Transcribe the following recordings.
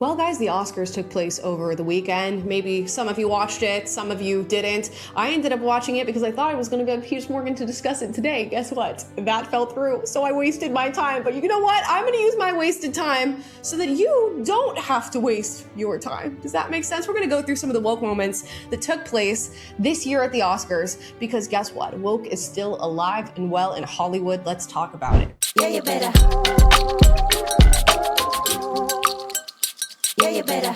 Well, guys, the Oscars took place over the weekend. Maybe some of you watched it, some of you didn't. I ended up watching it because I thought I was going to go to Piers Morgan to discuss it today. Guess what? That fell through, so I wasted my time. But you know what? I'm going to use my wasted time so that you don't have to waste your time. Does that make sense? We're going to go through some of the woke moments that took place this year at the Oscars because guess what? Woke is still alive and well in Hollywood. Let's talk about it. Yeah, you better. Yeah, you better.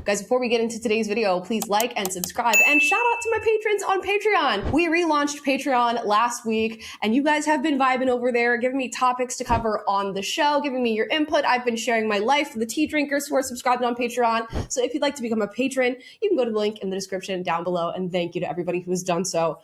Guys, before we get into today's video, please like and subscribe and shout out to my patrons on Patreon. We relaunched Patreon last week and you guys have been vibing over there, giving me topics to cover on the show, giving me your input. I've been sharing my life for the tea drinkers who are subscribed on Patreon. So if you'd like to become a patron, you can go to the link in the description down below, and thank you to everybody who has done so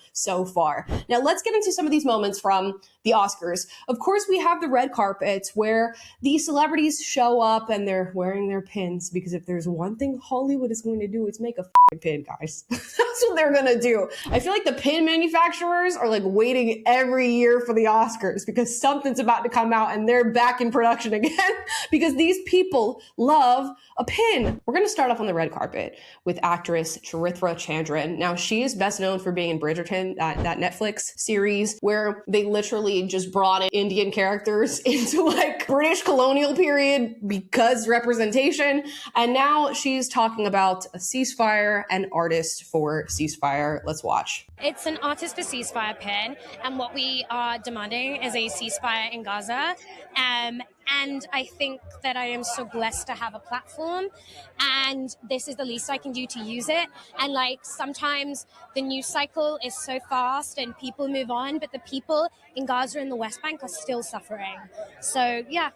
far. Now let's get into some of these moments from the Oscars. Of course, we have the red carpet where the celebrities show up and they're wearing their pins, because if there's one thing Hollywood is going to do, it's make a pin, guys. That's what they're gonna do. I feel like the pin manufacturers are like waiting every year for the Oscars because something's about to come out and they're back in production again because these people love a pin. We're gonna start off on the red carpet with actress Charithra Chandran. Now, she is best known for being in Bridgerton, that Netflix series where they literally just brought in Indian characters into like British colonial period because representation. And now she's talking about a ceasefire and artist for ceasefire. Let's watch. It's an artist for ceasefire pin, and what we are demanding is a ceasefire in Gaza. And I think that I am so blessed to have a platform, and this is the least I can do to use it. And like sometimes the news cycle is so fast and people move on, but the people in Gaza and the West Bank are still suffering. So yeah,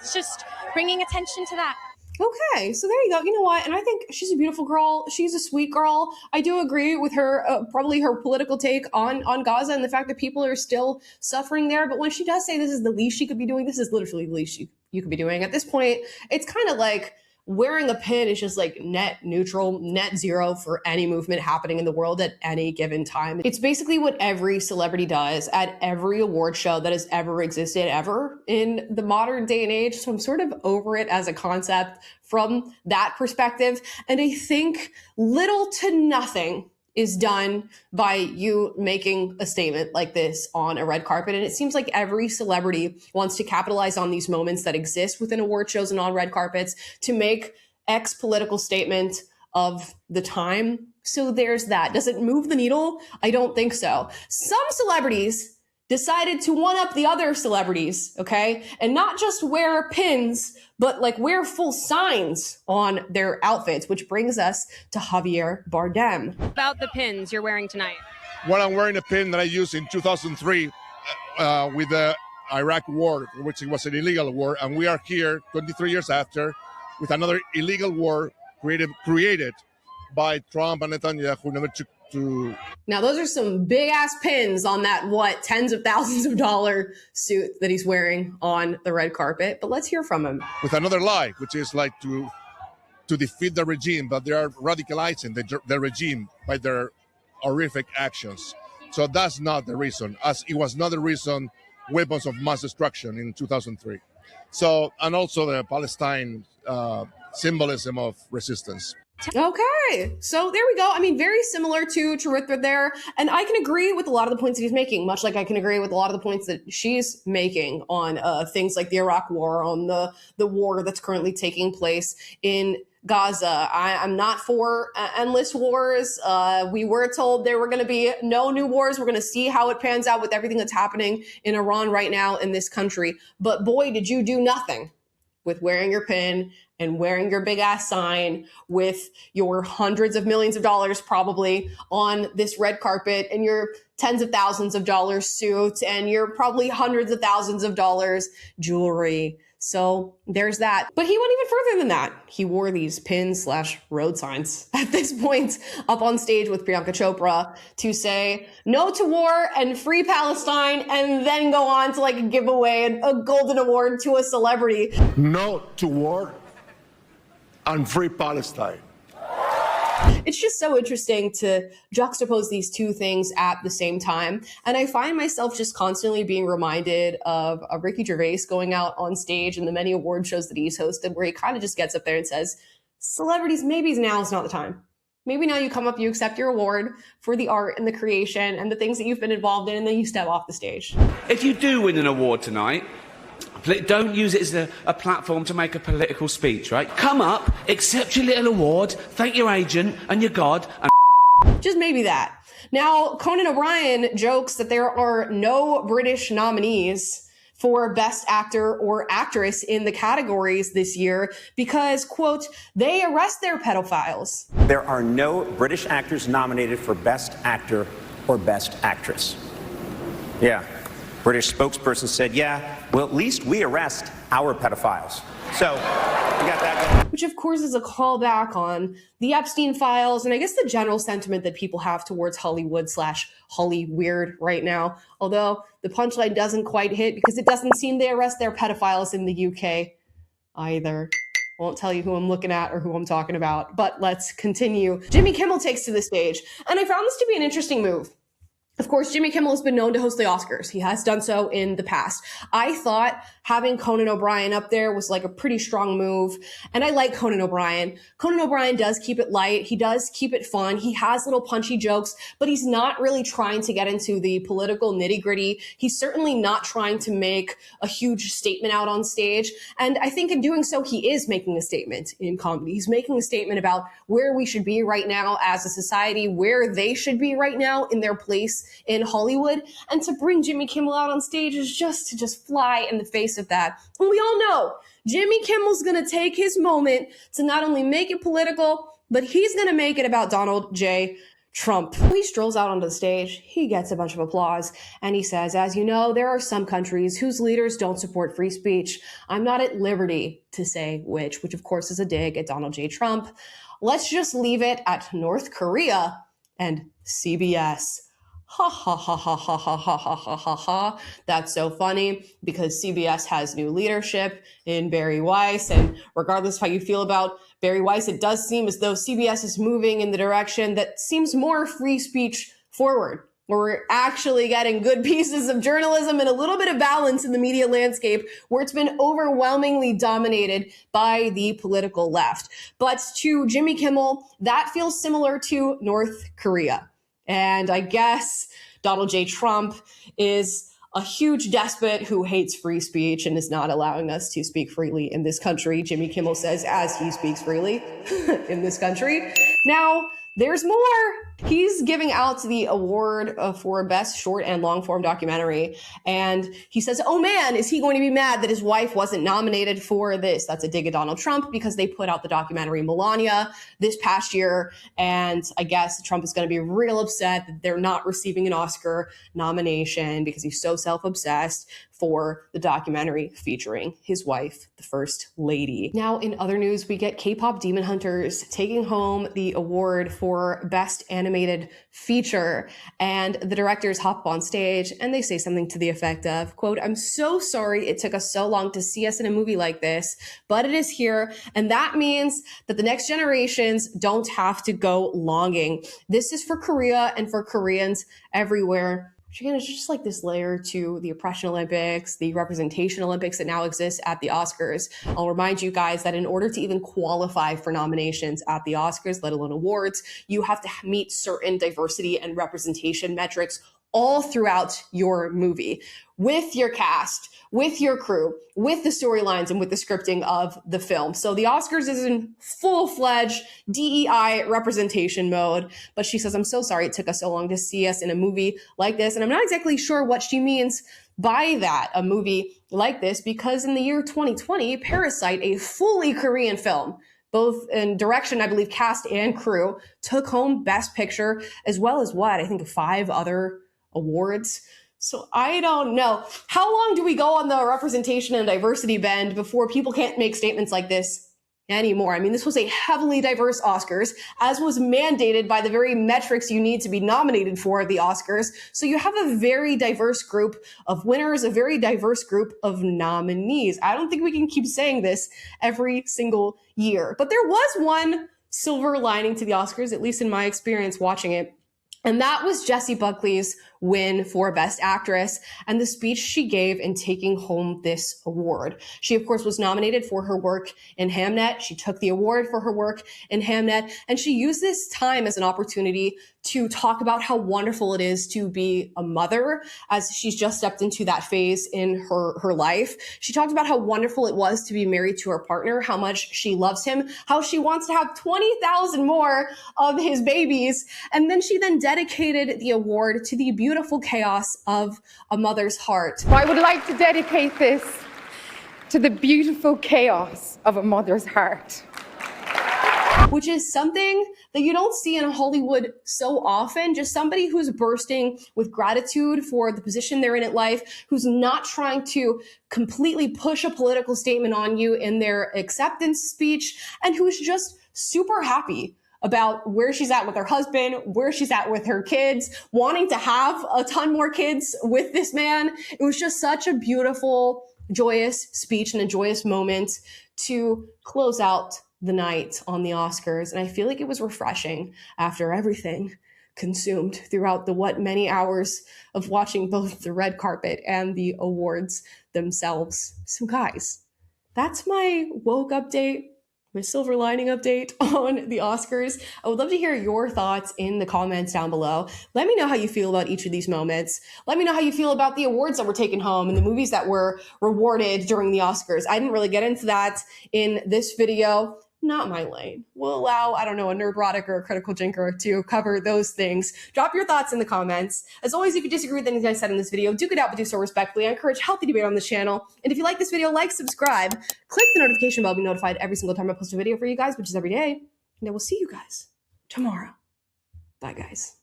it's just bringing attention to that. Okay, so there you go. You know what? And I think she's a beautiful girl. She's a sweet girl. I do agree with her, probably her political take on Gaza and the fact that people are still suffering there. But when she does say this is the least she could be doing, this is literally the least you could be doing. At this point, it's kind of like wearing a pin is just like net neutral, net zero for any movement happening in the world at any given time. It's basically what every celebrity does at every award show that has ever existed ever in the modern day and age. So I'm sort of over it as a concept from that perspective. And I think little to nothing is done by you making a statement like this on a red carpet. And it seems like every celebrity wants to capitalize on these moments that exist within award shows and on red carpets to make X political statement of the time. So there's that. Does it move the needle? I don't think so. Some celebrities decided to one-up the other celebrities, okay? And not just wear pins, but like wear full signs on their outfits, which brings us to Javier Bardem. About the pins you're wearing tonight. Well, I'm wearing a pin that I used in 2003 with the Iraq war, which was an illegal war. And we are here 23 years after with another illegal war created by Trump and Netanyahu, never took to. Now, those are some big ass pins on that, tens of thousands of dollar suit that he's wearing on the red carpet. But let's hear from him. With another lie, which is like to defeat the regime, but they are radicalizing the regime by their horrific actions. So that's not the reason, as it was not the reason weapons of mass destruction in 2003. So, and also the Palestine symbolism of resistance. Okay, so there we go. I mean, very similar to Charithra there. And I can agree with a lot of the points that he's making, much like I can agree with a lot of the points that she's making on things like the Iraq war, on the war that's currently taking place in Gaza. I'm not for endless wars. We were told there were going to be no new wars. We're going to see how it pans out with everything that's happening in Iran right now in this country. But boy, did you do nothing with wearing your pin and wearing your big ass sign with your hundreds of millions of dollars probably on this red carpet and your tens of thousands of dollars suit and your probably hundreds of thousands of dollars jewelry. So there's that. But he went even further than that. He wore these pins/road signs at this point up on stage with Priyanka Chopra to say no to war and free Palestine, and then go on to like give away a golden award to a celebrity. No to war and free Palestine. It's just so interesting to juxtapose these two things at the same time. And I find myself just constantly being reminded of Ricky Gervais going out on stage in the many award shows that he's hosted, where he kind of just gets up there and says, celebrities, maybe now is not the time. Maybe now you come up, you accept your award for the art and the creation and the things that you've been involved in, and then you step off the stage. If you do win an award tonight, don't use it as a platform to make a political speech, right? Come up, accept your little award, thank your agent and your God, and just maybe that. Now, Conan O'Brien jokes that there are no British nominees for Best Actor or Actress in the categories this year because, quote, they arrest their pedophiles. There are no British actors nominated for Best Actor or Best Actress. Yeah. British spokesperson said, yeah, well, at least we arrest our pedophiles. So, we got that going. Which, of course, is a callback on the Epstein files and I guess the general sentiment that people have towards Hollywood/Hollyweird right now. Although the punchline doesn't quite hit because it doesn't seem they arrest their pedophiles in the UK either. Won't tell you who I'm looking at or who I'm talking about, but let's continue. Jimmy Kimmel takes to the stage, and I found this to be an interesting move. Of course, Jimmy Kimmel has been known to host the Oscars. He has done so in the past. I thought having Conan O'Brien up there was like a pretty strong move. And I like Conan O'Brien. Conan O'Brien does keep it light. He does keep it fun. He has little punchy jokes, but he's not really trying to get into the political nitty gritty. He's certainly not trying to make a huge statement out on stage. And I think in doing so, he is making a statement in comedy. He's making a statement about where we should be right now as a society, where they should be right now in their place in Hollywood. And to bring Jimmy Kimmel out on stage is just to fly in the face of that. And we all know Jimmy Kimmel's going to take his moment to not only make it political, but he's going to make it about Donald J. Trump. He strolls out onto the stage, he gets a bunch of applause, and he says, as you know, there are some countries whose leaders don't support free speech. I'm not at liberty to say which of course is a dig at Donald J. Trump. Let's just leave it at North Korea and CBS. Ha ha ha ha ha ha ha ha ha ha ha. That's so funny because CBS has new leadership in Barry Weiss. And regardless of how you feel about Barry Weiss, it does seem as though CBS is moving in the direction that seems more free speech forward, where we're actually getting good pieces of journalism and a little bit of balance in the media landscape where it's been overwhelmingly dominated by the political left. But to Jimmy Kimmel, that feels similar to North Korea. And I guess Donald J. Trump is a huge despot who hates free speech and is not allowing us to speak freely in this country, Jimmy Kimmel says, as he speaks freely in this country. Now, there's more. He's giving out the award for Best Short and Long Form Documentary. And he says, oh man, is he going to be mad that his wife wasn't nominated for this? That's a dig at Donald Trump because they put out the documentary Melania this past year. And I guess Trump is going to be real upset that they're not receiving an Oscar nomination because he's so self-obsessed for the documentary featuring his wife, the First Lady. Now, in other news, we get K-pop Demon Hunters taking home the award for Best Animated Feature. And the directors hop up on stage and they say something to the effect of, quote, I'm so sorry it took us so long to see us in a movie like this, but it is here. And that means that the next generations don't have to go longing. This is for Korea and for Koreans everywhere. Which again is just like this layer to the oppression Olympics, the representation Olympics that now exists at the Oscars. I'll remind you guys that in order to even qualify for nominations at the Oscars, let alone awards, you have to meet certain diversity and representation metrics all throughout your movie, with your cast, with your crew, with the storylines, and with the scripting of the film. So the Oscars is in full-fledged DEI representation mode. But she says, I'm so sorry it took us so long to see us in a movie like this. And I'm not exactly sure what she means by that, a movie like this, because in the year 2020, Parasite, a fully Korean film, both in direction, I believe, cast and crew, took home Best Picture, as well as I think 5 other awards. So I don't know. How long do we go on the representation and diversity bend before people can't make statements like this anymore? I mean, this was a heavily diverse Oscars, as was mandated by the very metrics you need to be nominated for the Oscars. So you have a very diverse group of winners, a very diverse group of nominees. I don't think we can keep saying this every single year. But there was one silver lining to the Oscars, at least in my experience watching it. And that was Jessie Buckley's win for Best Actress and the speech she gave in taking home this award. She, of course, was nominated for her work in Hamnet. She took the award for her work in Hamnet, and she used this time as an opportunity to talk about how wonderful it is to be a mother, as she's just stepped into that phase in her life. She talked about how wonderful it was to be married to her partner, how much she loves him, how she wants to have 20,000 more of his babies. And then she dedicated the award to the beautiful chaos of a mother's heart. I would like to dedicate this to the beautiful chaos of a mother's heart. Which is something that you don't see in Hollywood so often. Just somebody who's bursting with gratitude for the position they're in life, who's not trying to completely push a political statement on you in their acceptance speech, and who's just super happy about where she's at with her husband, where she's at with her kids, wanting to have a ton more kids with this man. It was just such a beautiful, joyous speech and a joyous moment to close out the night on the Oscars. And I feel like it was refreshing after everything consumed throughout the many hours of watching both the red carpet and the awards themselves. So guys, that's my woke update, my silver lining update on the Oscars. I would love to hear your thoughts in the comments down below. Let me know how you feel about each of these moments. Let me know how you feel about the awards that were taken home and the movies that were rewarded during the Oscars. I didn't really get into that in this video. Not my lane. We'll allow, I don't know, a Nerdrotic or a Critical Jinker to cover those things. Drop your thoughts in the comments. As always, if you disagree with anything I said in this video, do get out, but do so respectfully. I encourage healthy debate on this channel. And if you like this video, like, subscribe, click the notification bell to be notified every single time I post a video for you guys, which is every day. And I will see you guys tomorrow. Bye, guys.